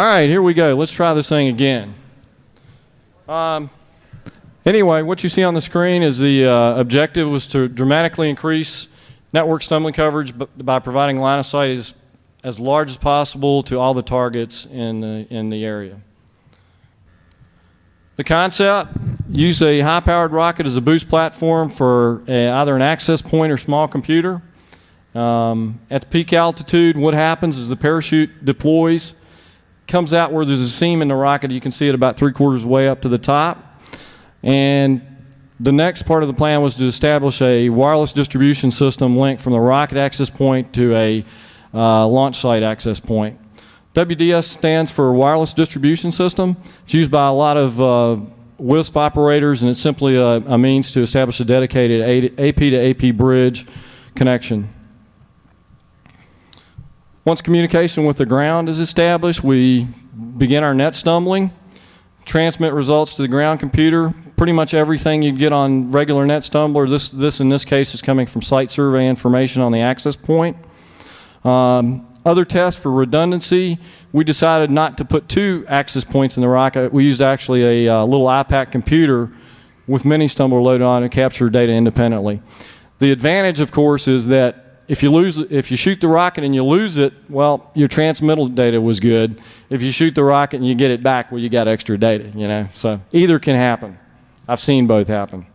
All right, here we go. Let's try this thing again. Anyway, what you see on the screen is the objective was to dramatically increase network stumbling coverage by providing line of sight as large as possible to all the targets in the area. The concept, use a high-powered rocket as a boost platform for either an access point or small computer. At the peak altitude, what happens is the parachute deploys, comes out where there's a seam in the rocket. You can see it about 3/4 of the way up to the top. And the next part of the plan was to establish a wireless distribution system linked from the rocket access point to a launch site access point. WDS stands for Wireless Distribution System. It's used by a lot of WISP operators, and it's simply a means to establish a dedicated AP to AP bridge connection. Once communication with the ground is established, we begin our net stumbling, transmit results to the ground computer. Pretty much everything you'd get on regular net stumbler, this in this case is coming from site survey information on the access point. Other tests for redundancy, we decided not to put 2 access points in the rocket. We used actually a little iPac computer with mini stumbler loaded on to capture data independently. The advantage, of course, is that if you shoot the rocket and you lose it, well, your transmittal data was good. If you shoot the rocket and you get it back, well, you got extra data, you know. So either can happen. I've seen both happen.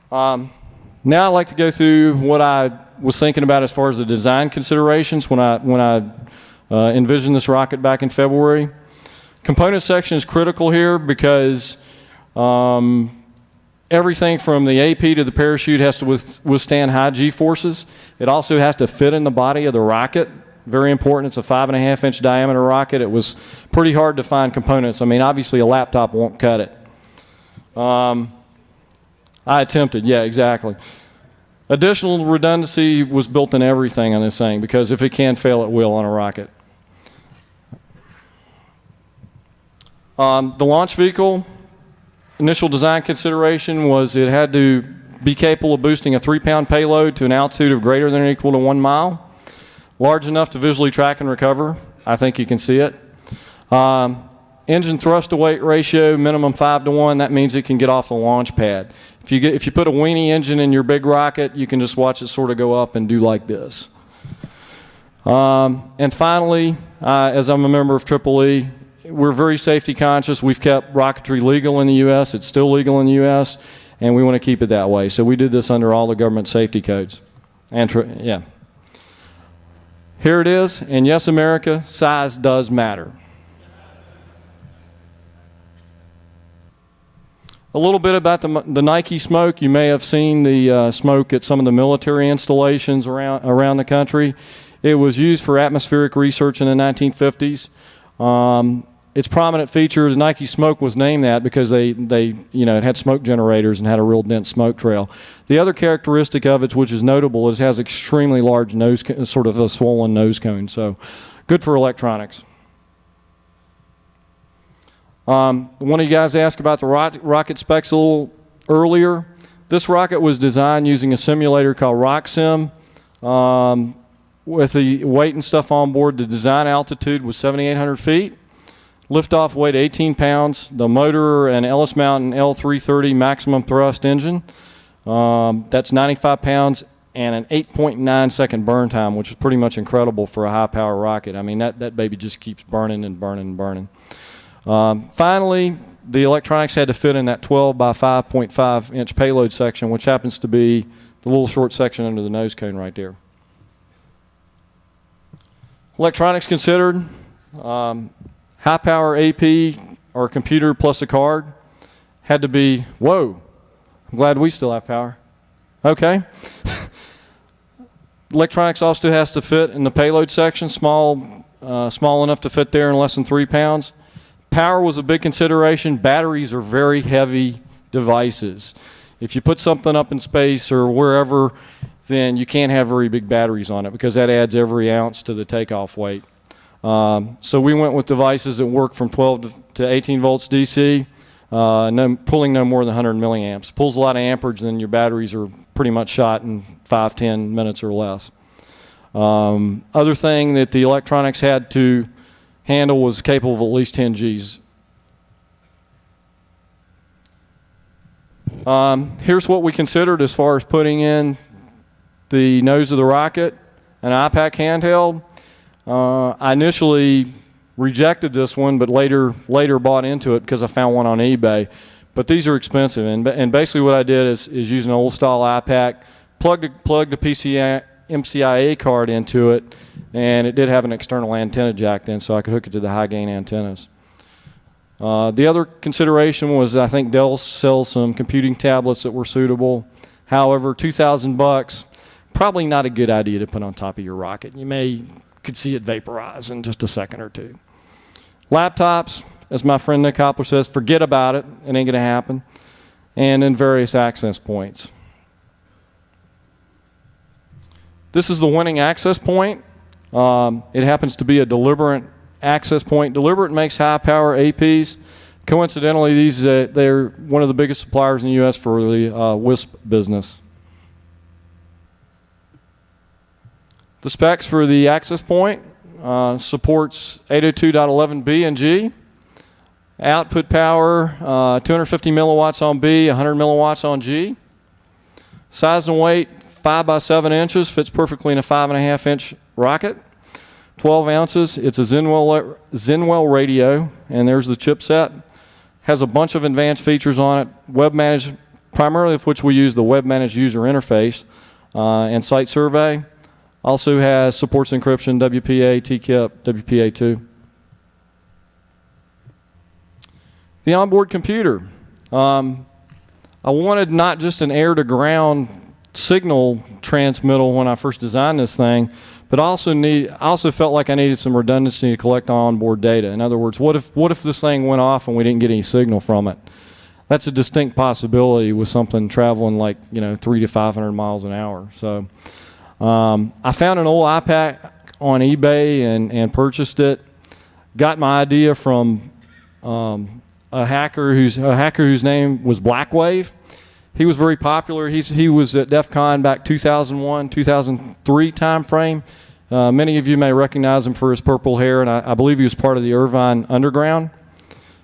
Now I'd like to go through what I was thinking about as far as the design considerations when I envisioned this rocket back in February. Component section is critical here because everything from the AP to the parachute has to withstand high G forces. It also has to fit in the body of the rocket. Very important. It's a 5.5-inch diameter rocket. It was pretty hard to find components. I mean, obviously a laptop won't cut it. I attempted, yeah, exactly. Additional redundancy was built in everything on this thing because if it can fail, it will on a rocket. The launch vehicle, initial design consideration was it had to be capable of boosting a 3-pound payload to an altitude of greater than or equal to 1 mile. Large enough to visually track and recover. I think you can see it. Engine thrust to weight ratio, minimum 5:1. That means it can get off the launch pad. If you put a weenie engine in your big rocket, you can just watch it sort of go up and do like this. And finally, as I'm a member of EEE, we're very safety conscious. We've kept rocketry legal in the U.S. It's still legal in the U.S., and we want to keep it that way. So we did this under all the government safety codes. And yeah. Here it is, and yes, America, size does matter. A little bit about the Nike smoke. You may have seen the smoke at some of the military installations around the country. It was used for atmospheric research in the 1950s. Its prominent feature, the Nike smoke, was named that because it had smoke generators and had a real dense smoke trail. The other characteristic of it, which is notable, is it has extremely large nose, sort of a swollen nose cone. So, good for electronics. One of you guys asked about the rocket specs a little earlier. This rocket was designed using a simulator called RockSim. With the weight and stuff on board, the design altitude was 7,800 feet. Liftoff weight 18 pounds. The motor, an Ellis Mountain L330 maximum thrust engine. That's 95 pounds and an 8.9 second burn time, which is pretty much incredible for a high power rocket. I mean, that baby just keeps burning and burning and burning. Finally, the electronics had to fit in that 12 by 5.5 inch payload section, which happens to be the little short section under the nose cone right there. Electronics considered, high power AP or computer plus a card had to be, whoa, I'm glad we still have power. Okay. Electronics also has to fit in the payload section, small enough to fit there in less than 3 pounds. Power was a big consideration. Batteries are very heavy devices. If you put something up in space or wherever, then you can't have very big batteries on it because that adds every ounce to the takeoff weight. So we went with devices that work from 12 to 18 volts DC, pulling no more than 100 milliamps. Pulls a lot of amperage, then your batteries are pretty much shot in 5-10 minutes or less. Other thing that the electronics had to handle was capable of at least 10 Gs. Here's what we considered as far as putting in the nose of the rocket, an IPAC handheld. I initially rejected this one, but later bought into it because I found one on eBay. But these are expensive, and basically what I did is use an old style IPAC, plugged the MCIA card into it, and it did have an external antenna jack then, so I could hook it to the high gain antennas. The other consideration was I think Dell sells some computing tablets that were suitable. However, $2,000, probably not a good idea to put on top of your rocket. You could see it vaporize in just a second or two. Laptops, as my friend Nick Hopler says, forget about it. It ain't going to happen. And then various access points. This is the winning access point. It happens to be a Deliberate access point. Deliberate makes high power APs. Coincidentally, they're one of the biggest suppliers in the U.S. for the WISP business. The specs for the access point supports 802.11b and G. Output power, 250 milliwatts on B, 100 milliwatts on G. Size and weight, 5 by 7 inches, fits perfectly in a 5.5 inch rocket. 12 ounces, it's a Zenwell radio, and there's the chipset. Has a bunch of advanced features on it, web managed, primarily of which we use the web managed user interface and site survey. Also supports encryption, WPA, TKIP, WPA2. The onboard computer. I wanted not just an air-to-ground signal transmittal when I first designed this thing, but I also felt like I needed some redundancy to collect onboard data. In other words, what if this thing went off and we didn't get any signal from it? That's a distinct possibility with something traveling like 300 to 500 miles an hour. So I found an old iPad on eBay and purchased it. Got my idea from a hacker whose name was Blackwave. He was very popular. He was at DEF CON back 2001, 2003 time frame. Many of you may recognize him for his purple hair, and I believe he was part of the Irvine Underground.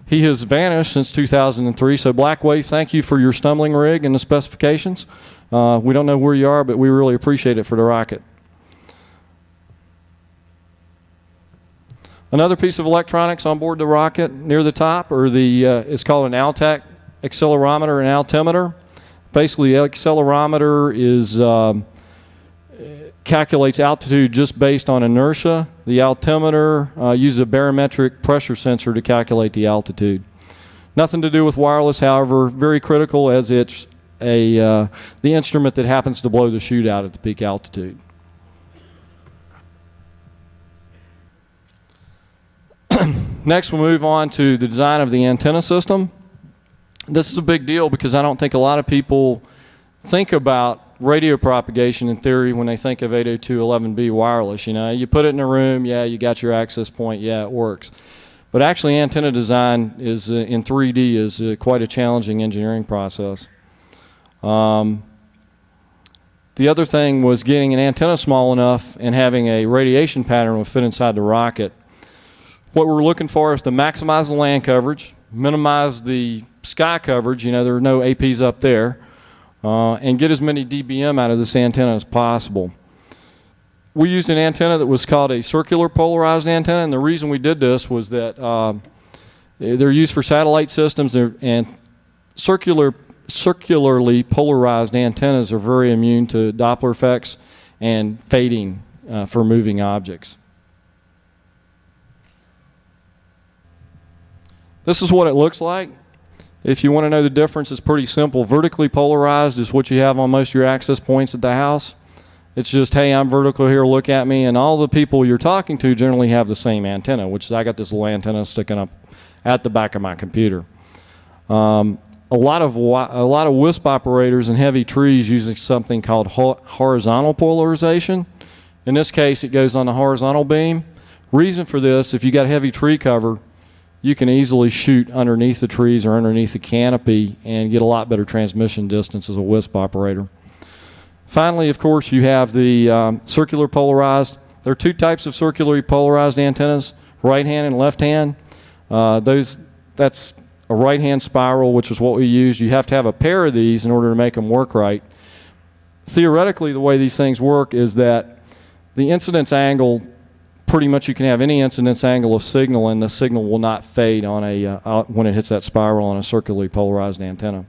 He has vanished since 2003, so Blackwave, thank you for your stumbling rig and the specifications. We don't know where you are, but we really appreciate it for the rocket. Another piece of electronics on board the rocket near the top is called an Altec accelerometer and altimeter. Basically, the accelerometer calculates altitude just based on inertia. The altimeter uses a barometric pressure sensor to calculate the altitude. Nothing to do with wireless, however, very critical as it's the instrument that happens to blow the chute out at the peak altitude. Next, we'll move on to the design of the antenna system. This is a big deal because I don't think a lot of people think about radio propagation in theory when they think of 802.11b wireless. You put it in a room, yeah, you got your access point, yeah, it works. But actually, antenna design is in 3D is quite a challenging engineering process. The other thing was getting an antenna small enough and having a radiation pattern would fit inside the rocket. What we're looking for is to maximize the land coverage, minimize the sky coverage, there are no APs up there, and get as many dBm out of this antenna as possible. We used an antenna that was called a circular polarized antenna, and the reason we did this was that they're used for satellite systems, and circularly polarized antennas are very immune to Doppler effects and fading for moving objects. This is what it looks like. If you want to know the difference, it's pretty simple. Vertically polarized is what you have on most of your access points at the house. It's just, hey, I'm vertical here, look at me, and all the people you're talking to generally have the same antenna, which is I got this little antenna sticking up at the back of my computer. A lot of WISP operators in heavy trees using something called horizontal polarization. In this case, it goes on the horizontal beam. Reason for this, if you got heavy tree cover, you can easily shoot underneath the trees or underneath the canopy and get a lot better transmission distance as a WISP operator. Finally, of course, you have the circular polarized. There are two types of circularly polarized antennas, right hand and left hand. That's a right hand spiral, which is what we use. You have to have a pair of these in order to make them work right. Theoretically, the way these things work is that the incidence angle, pretty much you can have any incidence angle of signal, and the signal will not fade on when it hits that spiral on a circularly polarized antenna.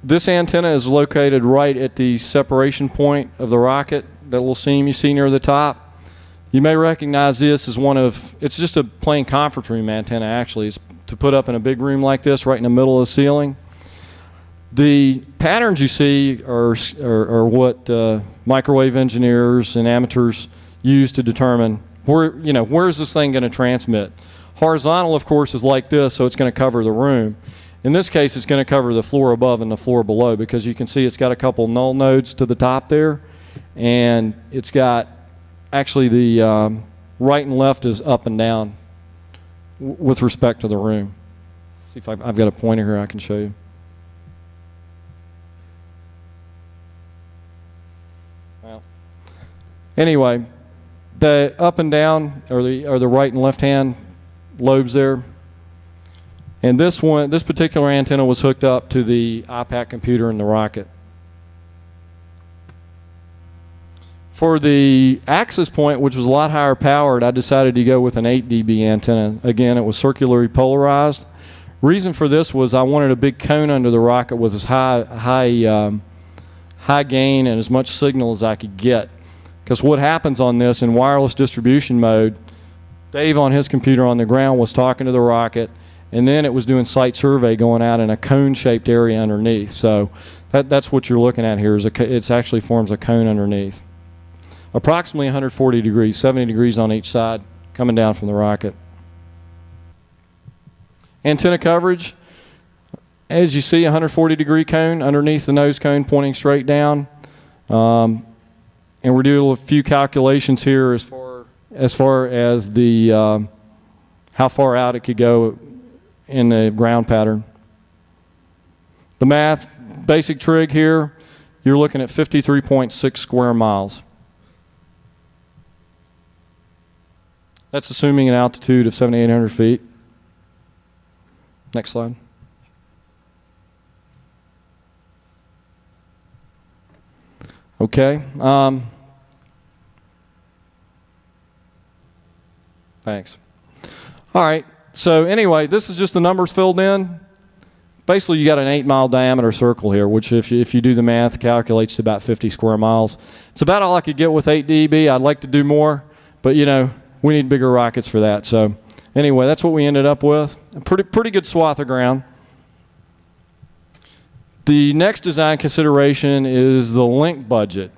This antenna is located right at the separation point of the rocket, that little seam you see near the top. You may recognize this as it's just a plain conference room antenna actually. It's to put up in a big room like this right in the middle of the ceiling. The patterns you see are what microwave engineers and amateurs use to determine where is this thing going to transmit. Horizontal, of course, is like this, so it's going to cover the room. In this case, it's going to cover the floor above and the floor below, because you can see it's got a couple null nodes to the top there, and it's got actually the right and left is up and down with respect to the room. See if I've got a pointer here I can show you. Well, anyway, the up and down are the right and left hand lobes there. And this particular antenna was hooked up to the iPad computer in the rocket. For the access point, which was a lot higher powered, I decided to go with an 8 dB antenna. Again, it was circularly polarized. Reason for this was I wanted a big cone under the rocket with as high gain and as much signal as I could get. Because what happens on this in wireless distribution mode, Dave on his computer on the ground was talking to the rocket, and then it was doing site survey going out in a cone-shaped area underneath. So that's what you're looking at here. It actually forms a cone underneath. Approximately 140 degrees, 70 degrees on each side, coming down from the rocket. Antenna coverage, as you see, 140 degree cone underneath the nose cone pointing straight down. And we're doing a few calculations here as far as the how far out it could go in the ground pattern. The math, basic trig here, you're looking at 53.6 square miles. That's assuming an altitude of 7,800 feet. Next slide. Okay. Thanks. All right. So anyway, this is just the numbers filled in. Basically, you got an 8-mile diameter circle here, which if you do the math, calculates to about 50 square miles. It's about all I could get with 8 dB. I'd like to do more, but we need bigger rockets for that. So anyway, that's what we ended up with. A pretty good swath of ground. The next design consideration is the link budget.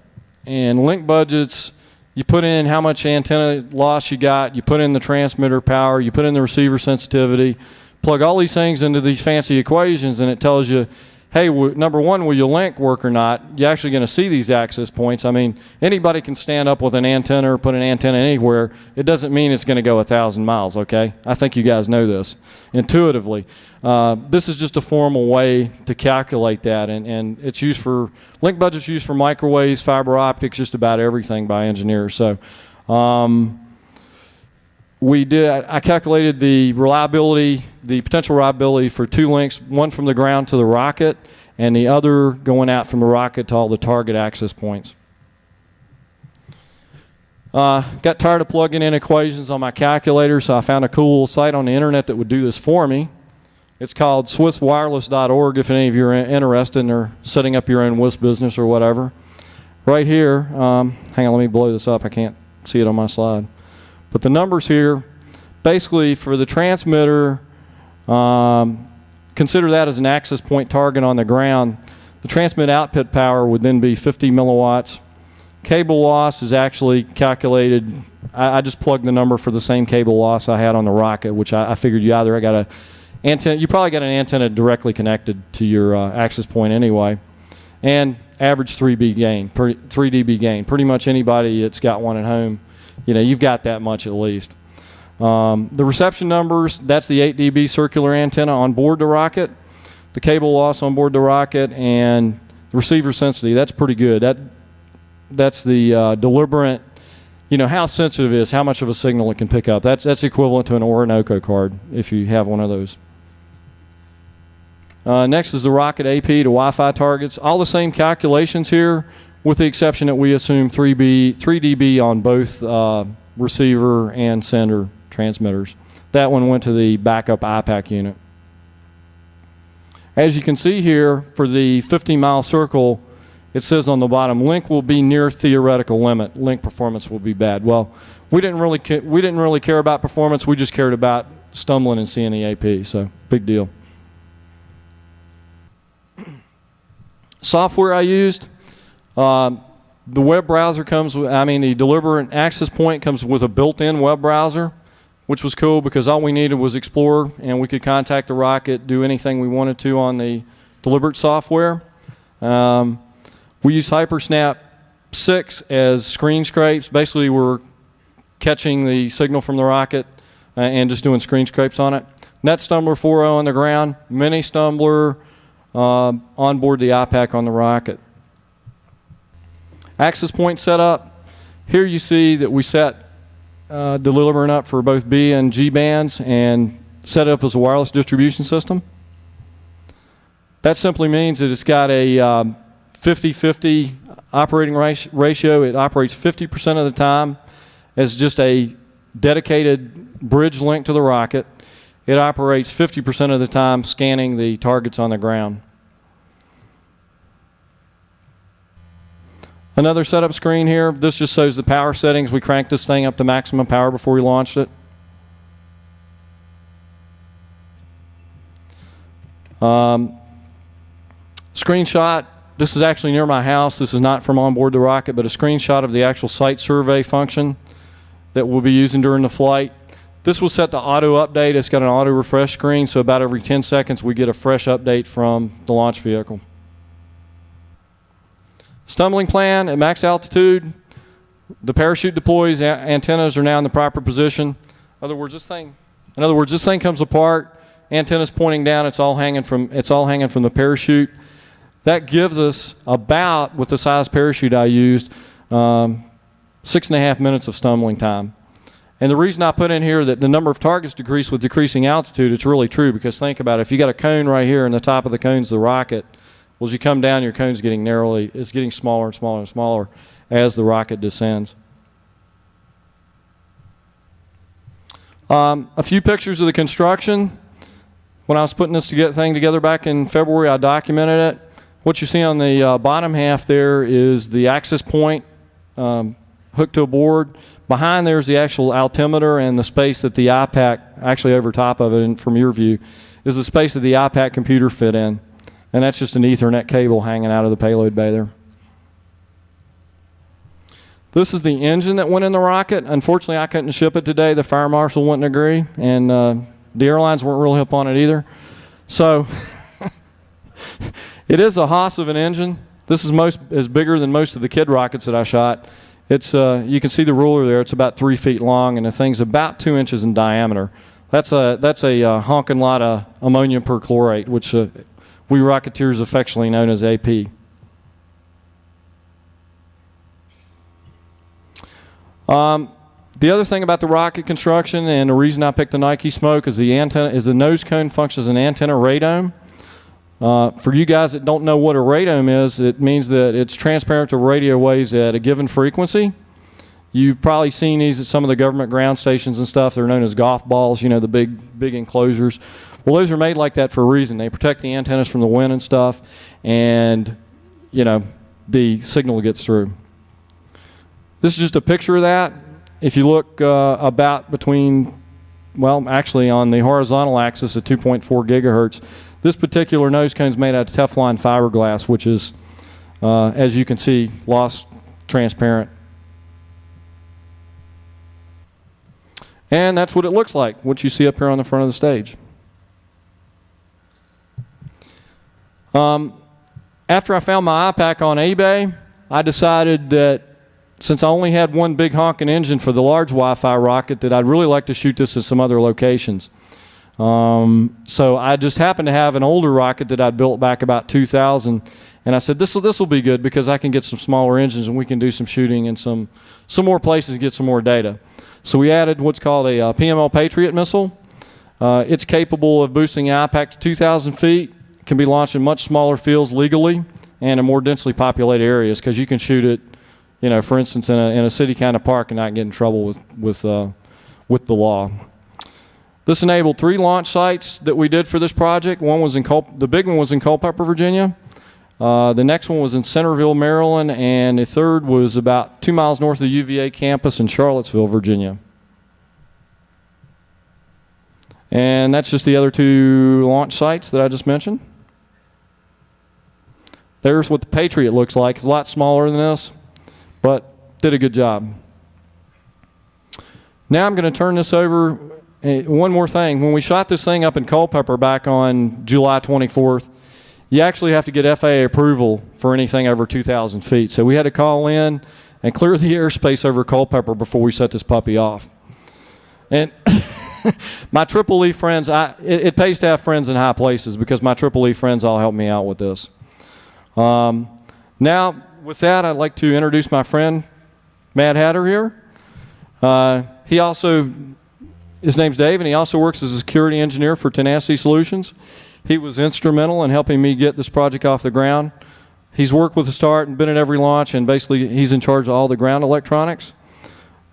And link budgets, you put in how much antenna loss you got, you put in the transmitter power, you put in the receiver sensitivity, plug all these things into these fancy equations, and it tells you, hey, number one, will your link work or not? You're actually going to see these access points. I mean, anybody can stand up with an antenna or put an antenna anywhere. It doesn't mean it's going to go 1,000 miles, okay? I think you guys know this intuitively. This is just a formal way to calculate that, and it's used for, link budget's used for microwaves, fiber optics, just about everything by engineers. So I calculated the reliability, the potential reliability for 2 links, one from the ground to the rocket, and the other going out from the rocket to all the target access points. Got tired of plugging in equations on my calculator, so I found a cool site on the internet that would do this for me. It's called swisswireless.org if any of you are interested in or setting up your own WISP business or whatever. Right here, hang on, let me blow this up. I can't see it on my slide. But the numbers here, basically for the transmitter, consider that as an access point target on the ground. The transmit output power would then be 50 milliwatts. Cable loss is actually calculated. I just plugged the number for the same cable loss I had on the rocket, which I figured you either got a antenna, you probably got an antenna directly connected to your access point anyway, and average 3 dB gain. Pretty much anybody that's got one at home, you've got that much at least. The reception numbers, that's the 8 dB circular antenna on board the rocket, the cable loss on board the rocket, and the receiver sensitivity. That's pretty good. deliberate, how sensitive it is, how much of a signal it can pick up. That's equivalent to an Orinoco card if you have one of those. Next is the Rocket AP to Wi-Fi targets. All the same calculations here, with the exception that we assume 3 dB on both receiver and sender transmitters. That one went to the backup IPAC unit. As you can see here, for the 50-mile circle, it says on the bottom, link will be near theoretical limit. Link performance will be bad. Well, we didn't really care about performance. We just cared about stumbling and seeing the AP. So big deal. Software I used. The web browser comes with, the deliberate access point comes with a built-in web browser, which was cool because all we needed was Explorer, and we could contact the rocket, do anything we wanted to on the deliberate software. We use HyperSnap 6 as screen scrapes. Basically, we're catching the signal from the rocket and just doing screen scrapes on it. NetStumbler 4.0 on the ground, Mini Stumbler on board the IPAC on the rocket. Access point setup. Here you see that we set delivering up for both B and G bands and set it up as a wireless distribution system. That simply means that it's got a 50-50 operating ratio. It operates 50% of the time as just a dedicated bridge link to the rocket. It operates 50% of the time scanning the targets on the ground. Another setup screen here. This just shows the power settings. We cranked this thing up to maximum power before we launched it. Screenshot. This is actually near my house. This is not from on board the rocket, but a screenshot of the actual site survey function that we'll be using during the flight. This will set to auto update. It's got an auto refresh screen, so about every 10 seconds we get a fresh update from the launch vehicle. Stumbling plan at max altitude. The parachute deploys. Antennas are now in the proper position. In other words, this thing comes apart. Antennas pointing down. It's all hanging from the parachute. That gives us about, with the size parachute I used, 6.5 minutes of stumbling time. And the reason I put in here that the number of targets decrease with decreasing altitude, it's really true, because think about it. If you got a cone right here and the top of the cone's the rocket, well, as you come down, your cone's getting it's getting smaller and smaller and smaller as the rocket descends. A few pictures of the construction. When I was putting this thing together back in February, I documented it. What you see on the bottom half there is the access point hooked to a board. Behind there is the actual altimeter, and the space that the IPAC, actually over top of it, and from your view, is the space that the IPAC computer fit in. And that's just an Ethernet cable hanging out of the payload bay there. This is the engine that went in the rocket. Unfortunately, I couldn't ship it today. The fire marshal wouldn't agree, and the airlines weren't real hip on it either. So it is a hoss of an engine. This is bigger than most of the kid rockets that I shot. It's you can see the ruler there. It's about 3 feet long, and the thing's about 2 inches in diameter. That's a honking lot of ammonium perchlorate, which we Rocketeers affectionately known as AP. The other thing about the rocket construction, and the reason I picked the Nike Smoke, is the nose cone functions as an antenna radome. For you guys that don't know what a radome is, it means that it's transparent to radio waves at a given frequency. You've probably seen these at some of the government ground stations and stuff. They're known as golf balls, the big enclosures. Well, those are made like that for a reason. They protect the antennas from the wind and stuff, and the signal gets through. This is just a picture of that. If you look about between, actually on the horizontal axis at 2.4 gigahertz, this particular nose cone is made out of Teflon fiberglass, which is, as you can see, lost transparent. And that's what it looks like, what you see up here on the front of the stage. After I found my IPAC on eBay, I decided that since I only had one big honking engine for the large Wi-Fi rocket, that I'd really like to shoot this at some other locations. So I just happened to have an older rocket that I'd built back about 2000, And I said, this will be good because I can get some smaller engines and we can do some shooting in some more places and get some more data. So we added what's called a PML Patriot missile. It's capable of boosting the IPAC to 2,000 feet, can be launched in much smaller fields legally and in more densely populated areas because you can shoot it, you know, for instance, in a city kind of park and not get in trouble with the law. This enabled 3 launch sites that we did for this project. One was the big one was in Culpeper, Virginia. The next one was in Centerville, Maryland, and the third was about 2 miles north of the UVA campus in Charlottesville, Virginia. And that's just the other 2 launch sites that I just mentioned. There's what the Patriot looks like. It's a lot smaller than this, but did a good job. Now I'm going to turn this over. One more thing. When we shot this thing up in Culpeper back on July 24th, you actually have to get FAA approval for anything over 2,000 feet. So we had to call in and clear the airspace over Culpeper before we set this puppy off. And my Triple E friends, it pays to have friends in high places because my Triple E friends all helped me out with this. Now, with that, I'd like to introduce my friend, Mad Hatter here. His name's Dave, and he also works as a security engineer for Tenacity Solutions. He was instrumental in helping me get this project off the ground. He's worked with the start and been at every launch, and basically he's in charge of all the ground electronics.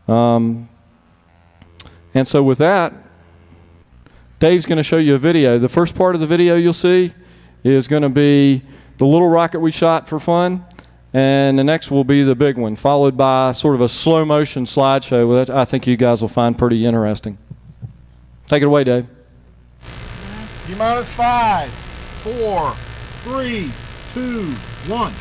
And so with that, Dave's going to show you a video. The first part of the video you'll see is going to be the little rocket we shot for fun, and the next will be the big one, followed by sort of a slow motion slideshow that I think you guys will find pretty interesting. Take it away, Dave. T-minus 5, 4, 3, 2, 1.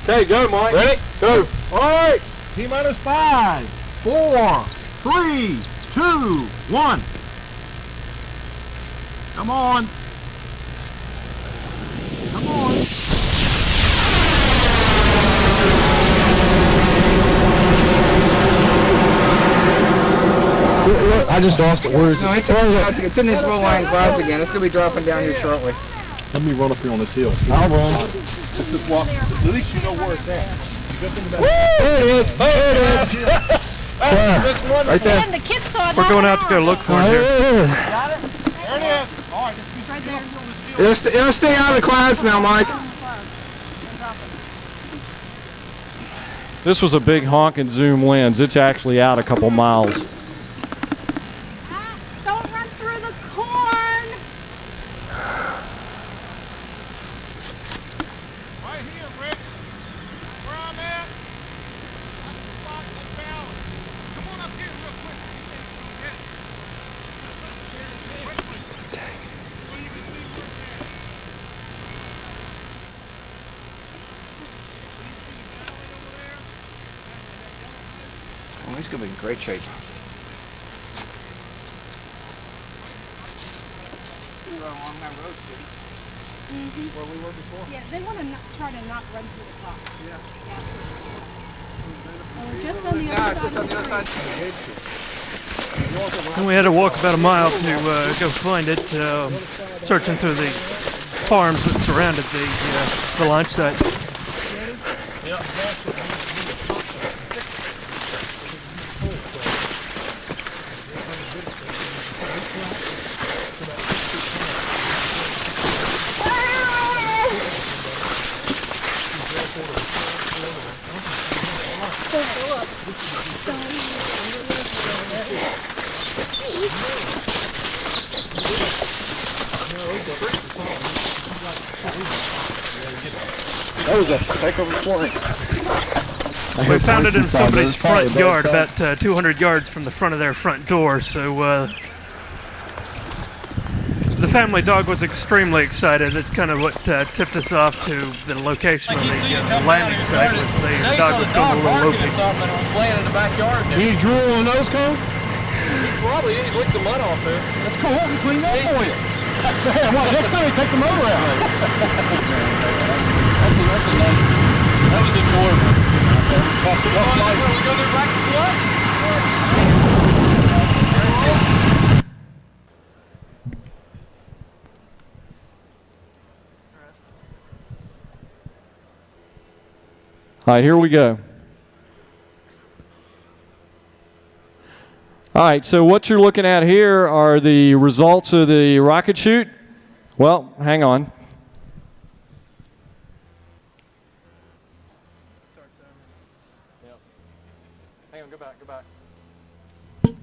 Okay, go, Mike. Ready? Go. All right. T-minus 5, 4, 3, 2, 1. Come on. Come on. I just lost it. Where is it? No, it's in these low-lying clouds again. It's going to be dropping down here shortly. Let me run up here on this hill. I'll run. Just walk. At least you know where it's at. There it is. There it is. Right there. And the kids saw it. We're going out to go look for it here. There it is. All right, just right there. It'll stay out of the clouds now, Mike. This was a big honk and zoom lens. It's actually out a couple miles. Don't run through the corn. Right here, Rick. Where I'm at. That's the spot in the valley. Come on up here real quick. Oh, he's going to be in great shape. Along that road, where we were before. Yeah, they want to try to not run through the clock. Yeah. Oh, just on the other side. Just on the other side. And we had to walk about a mile to go find it, searching through the farms that surrounded the launch site. That was a heck of a point. We found it in somebody's front yard, about 200 yards from the front of their front door. So the family dog was extremely excited. It's kind of what tipped us off to the location of the landing site. Was the dog was going a little loopy. He drool on those cone? Probably he licked the mud off there. That's cool. We clean that for you. Damn, well, next time he takes the motor out. That's a nice. That was enjoyable. We go there back to what? All right, here we go. All right, so what you're looking at here are the results of the rocket chute. Well, hang on. Hang on, go back. All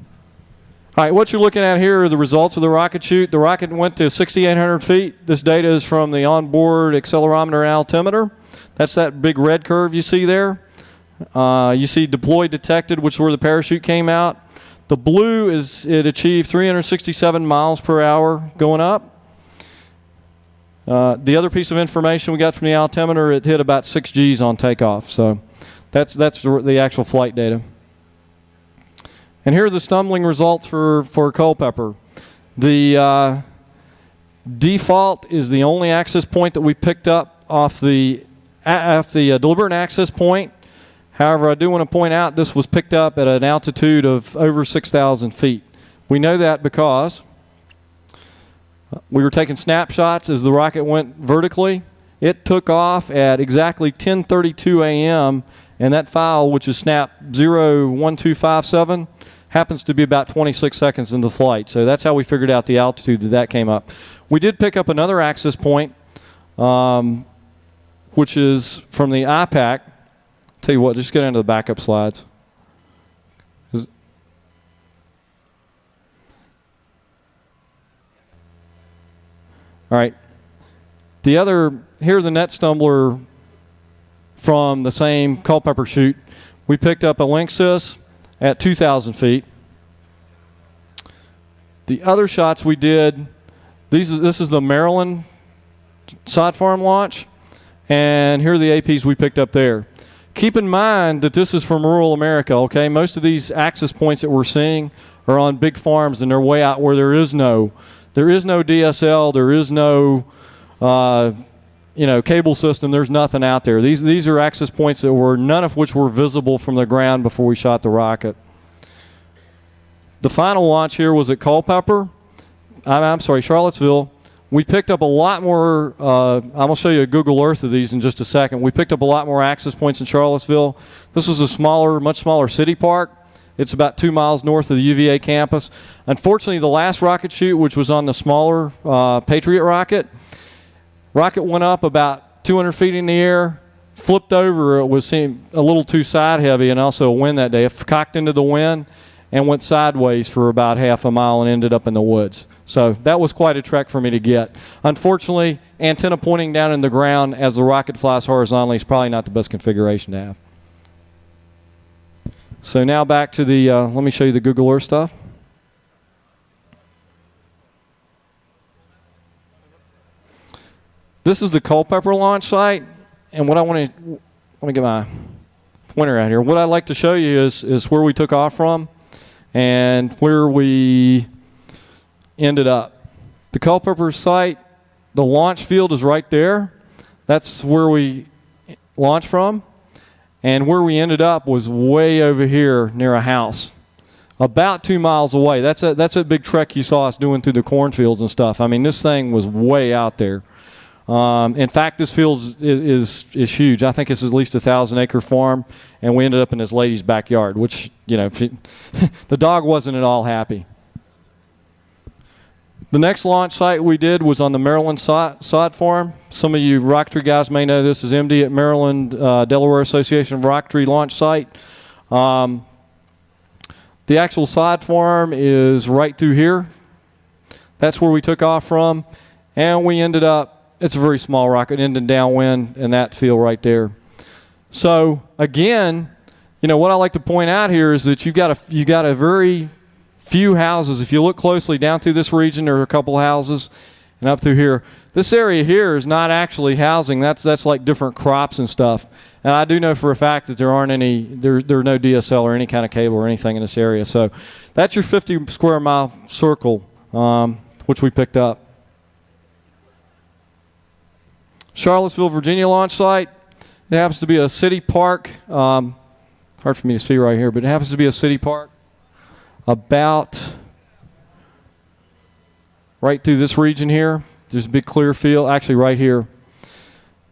right, what you're looking at here are the results of the rocket chute. The rocket went to 6,800 feet. This data is from the onboard accelerometer and altimeter. That's that big red curve you see there. You see deployed detected, which is where the parachute came out. The blue is it achieved 367 miles per hour going up. The other piece of information we got from the altimeter, it hit about 6 Gs on takeoff. So that's the actual flight data. And here are the stumbling results for Culpeper. The default is the only access point that we picked up off the deliberate access point. However, I do want to point out this was picked up at an altitude of over 6,000 feet. We know that because we were taking snapshots as the rocket went vertically. It took off at exactly 10:32 a.m. and that file, which is snap 01257, happens to be about 26 seconds into flight. So that's how we figured out the altitude that came up. We did pick up another access point, which is from the IPAC. Tell you what, just get into the backup slides. All right. Here's the net stumbler from the same Culpeper chute. We picked up a Linksys at 2,000 feet. The other shots we did, this is the Maryland sod farm launch, and here are the APs we picked up there. Keep in mind that this is from rural America, okay? Most of these access points that we're seeing are on big farms, and they're way out where there is no DSL, there is no cable system, there's nothing out there. These are access points that were, none of which were visible from the ground before we shot the rocket. The final launch here was at Culpeper. I'm sorry, Charlottesville. We picked up a lot more, I'm going to show you a Google Earth of these in just a second. We picked up a lot more access points in Charlottesville. This was a much smaller city park. It's about 2 miles north of the UVA campus. Unfortunately, the last rocket chute, which was on the smaller Patriot rocket went up about 200 feet in the air, flipped over. It was a little too side heavy and also a wind that day. It cocked into the wind and went sideways for about half a mile and ended up in the woods. So that was quite a trek for me to get. Unfortunately, antenna pointing down in the ground as the rocket flies horizontally is probably not the best configuration to have. So now back to the, let me show you the Google Earth stuff. This is the Culpeper launch site, and what I want to, let me get my pointer out here. What I'd like to show you is where we took off from and where we ended up. The Culpeper site, the launch field is right there. That's where we launched from. And where we ended up was way over here near a house, about 2 miles away. That's a big trek you saw us doing through the cornfields and stuff. I mean, this thing was way out there. In fact, this field is huge. I think it's at least a 1,000-acre farm, and we ended up in this lady's backyard, which, the dog wasn't at all happy. The next launch site we did was on the Maryland sod farm. Some of you rocketry guys may know this as MD at Maryland Delaware Association of Rocketry launch site. The actual sod farm is right through here. That's where we took off from, and we ended up, it's a very small rocket, ended downwind in that field right there. So again, what I like to point out here is that you got a very few houses. If you look closely down through this region, there are a couple houses, and up through here. This area here is not actually housing. That's like different crops and stuff. And I do know for a fact that there are no DSL or any kind of cable or anything in this area. So that's your 50 square mile circle, which we picked up. Charlottesville, Virginia launch site. It happens to be a city park. Hard for me to see right here, but it happens to be a city park. About right through this region here. There's a big clear field, actually right here.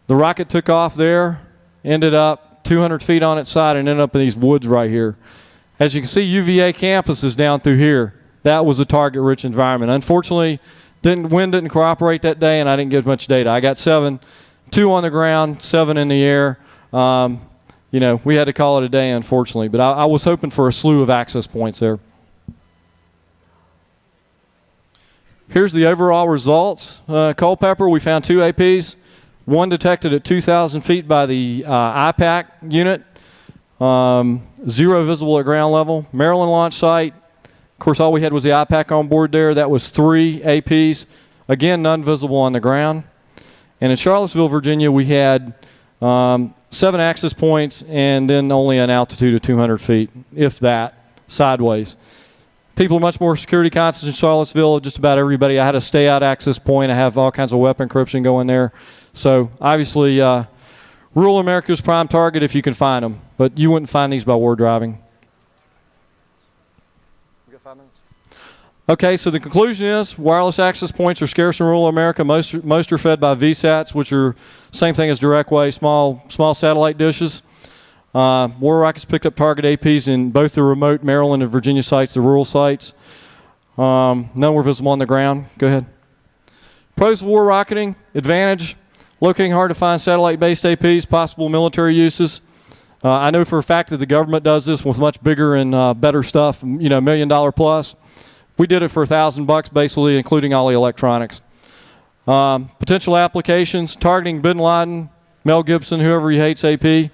The rocket took off there, ended up 200 feet on its side and ended up in these woods right here. As you can see, UVA campus is down through here. That was a target-rich environment. Unfortunately, wind didn't cooperate that day, and I didn't get much data. I got 7, 2 on the ground, 7 in the air. You know, we had to call it a day, unfortunately. But I was hoping for a slew of access points there. Here's the overall results. Culpeper, we found 2 APs. 1 detected at 2,000 feet by the IPAC unit. 0 visible at ground level. Maryland launch site. Of course, all we had was the IPAC on board there. That was 3 APs. Again, none visible on the ground. And in Charlottesville, Virginia, we had 7 access points and then only an altitude of 200 feet, if that, sideways. People are much more security conscious in Charlottesville, just about everybody. I had a stay-out access point. I have all kinds of weapon encryption going there. So, obviously, rural America's prime target if you can find them. But you wouldn't find these by war driving. We got 5 minutes. Okay, so the conclusion is wireless access points are scarce in rural America. Most are fed by VSATs, which are same thing as direct wave, small satellite dishes. WarRockets picked up target APs in both the remote Maryland and Virginia sites, the rural sites. None were visible on the ground. Go ahead. Pros of WarRocketing: advantage, locating hard to find satellite-based APs, possible military uses. I know for a fact that the government does this with much bigger and better stuff, you know, $1 million plus. We did it for $1,000 basically, including all the electronics. Potential applications: targeting Bin Laden, Mel Gibson, whoever he hates AP.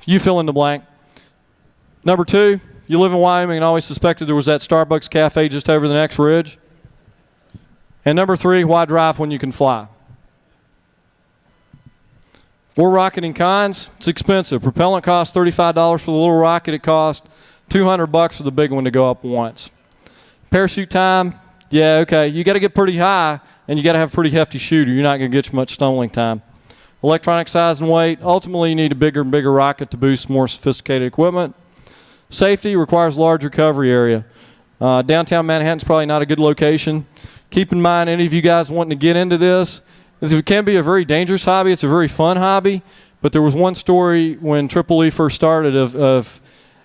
You fill in the blank. Number 2, you live in Wyoming and always suspected there was that Starbucks cafe just over the next ridge. And number 3, why drive when you can fly? WarRocketing cons: it's expensive. Propellant costs $35 for the little rocket. It costs $200 for the big one to go up once. Parachute time, yeah, okay. You got to get pretty high, and you got to have a pretty hefty shooter. You're not going to get you much stumbling time. Electronic size and weight: ultimately you need a bigger and bigger rocket to boost more sophisticated equipment. Safety requires large recovery area. Downtown Manhattan's probably not a good location. Keep in mind, any of you guys wanting to get into this, it can be a very dangerous hobby. It's a very fun hobby. But there was one story when Triple E first started of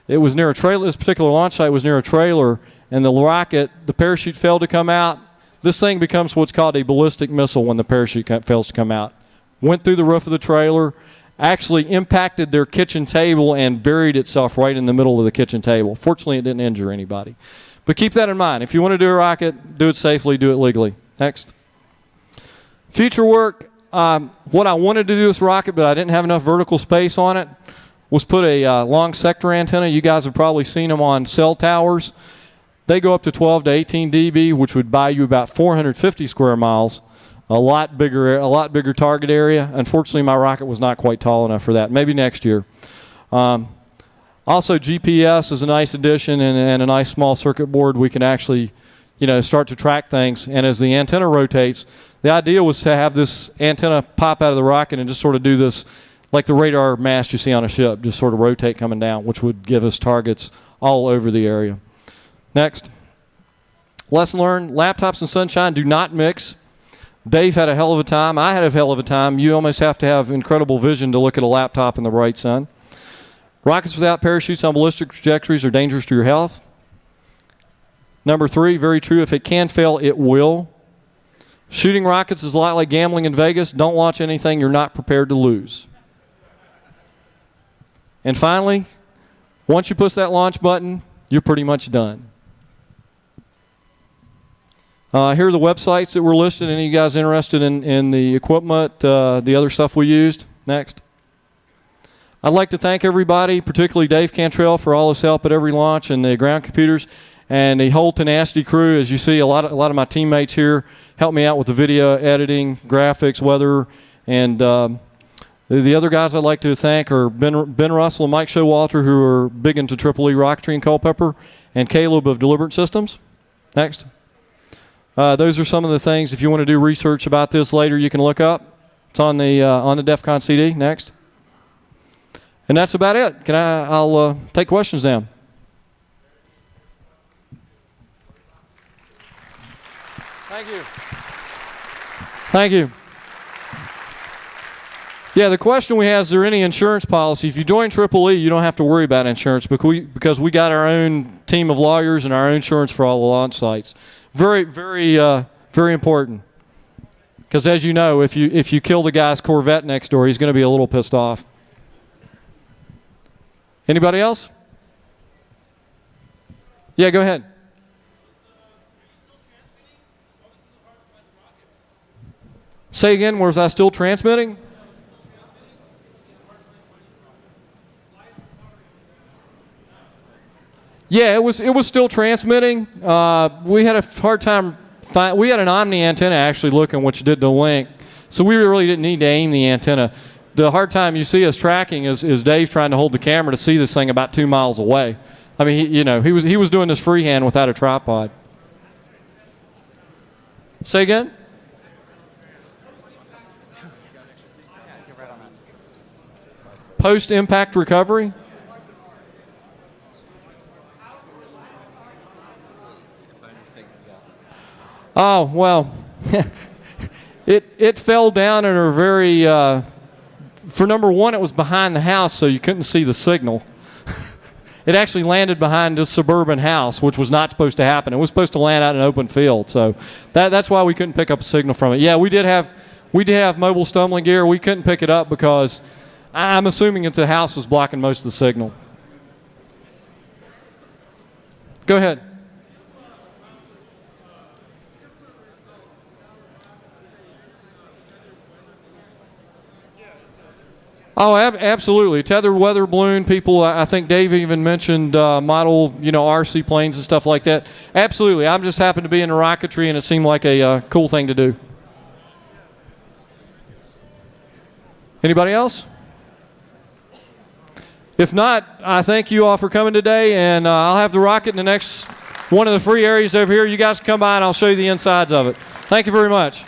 it was near a trailer. This particular launch site was near a trailer, and the rocket, the parachute failed to come out. This thing becomes what's called a ballistic missile when the parachute fails to come out. Went through the roof of the trailer, actually impacted their kitchen table and buried itself right in the middle of the kitchen table. Fortunately, it didn't injure anybody. But keep that in mind. If you want to do a rocket, do it safely, do it legally. Next. Future work: what I wanted to do with this rocket, but I didn't have enough vertical space on it, was put a long sector antenna. You guys have probably seen them on cell towers. They go up to 12 to 18 dB, which would buy you about 450 square miles. A lot bigger target area. Unfortunately, my rocket was not quite tall enough for that. Maybe next year. Also, GPS is a nice addition, and a nice small circuit board. We can actually, you know, start to track things. And as the antenna rotates, the idea was to have this antenna pop out of the rocket and just sort of do this, like the radar mast you see on a ship, just sort of rotate coming down, which would give us targets all over the area. Next. Lesson learned: laptops and sunshine do not mix. Dave had a hell of a time. I had a hell of a time. You almost have to have incredible vision to look at a laptop in the bright sun. Rockets without parachutes on ballistic trajectories are dangerous to your health. Number 3, very true: if it can fail, it will. Shooting rockets is a lot like gambling in Vegas. Don't launch anything you're not prepared to lose. And finally, once you push that launch button, you're pretty much done. Here are the websites that were listed. Any of you guys interested in the equipment, the other stuff we used? Next. I'd like to thank everybody, particularly Dave Cantrell, for all his help at every launch, and the ground computers, and the whole Tenacity crew. As you see, a lot of my teammates here helped me out with the video editing, graphics, weather, and the other guys I'd like to thank are Ben Russell and Mike Showalter, who are big into Triple E rocketry and Culpeper, and Caleb of Deliberate Systems. Next. Those are some of the things. If you want to do research about this later, you can look up. It's on the DEF CON CD. Next. And that's about it. I'll take questions now. Thank you. Thank you. Yeah, the question we have is there any insurance policy? If you join Triple E, you don't have to worry about insurance because we got our own team of lawyers and our own insurance for all the launch sites. Very, very, very important. Because as you know, if you kill the guy's Corvette next door, he's going to be a little pissed off. Anybody else? Yeah, go ahead. Say again, was I still transmitting? Yeah, it was still transmitting. We had a hard time. We had an Omni antenna actually looking, which did the link, so we really didn't need to aim the antenna. The hard time you see us tracking is Dave trying to hold the camera to see this thing about 2 miles away. I mean, he was doing this freehand without a tripod. Say again? Post-impact recovery? Oh, well, it fell down in a very, for number one, it was behind the house, so you couldn't see the signal. It actually landed behind a suburban house, which was not supposed to happen. It was supposed to land out in an open field, so that's why we couldn't pick up a signal from it. Yeah, we did have mobile stumbling gear. We couldn't pick it up because I'm assuming that the house was blocking most of the signal. Go ahead. Oh, absolutely. Tethered weather balloon people, I think Dave even mentioned model, RC planes and stuff like that. Absolutely. I just happened to be in rocketry, and it seemed like a cool thing to do. Anybody else? If not, I thank you all for coming today, and I'll have the rocket in the next one of the free areas over here. You guys come by, and I'll show you the insides of it. Thank you very much.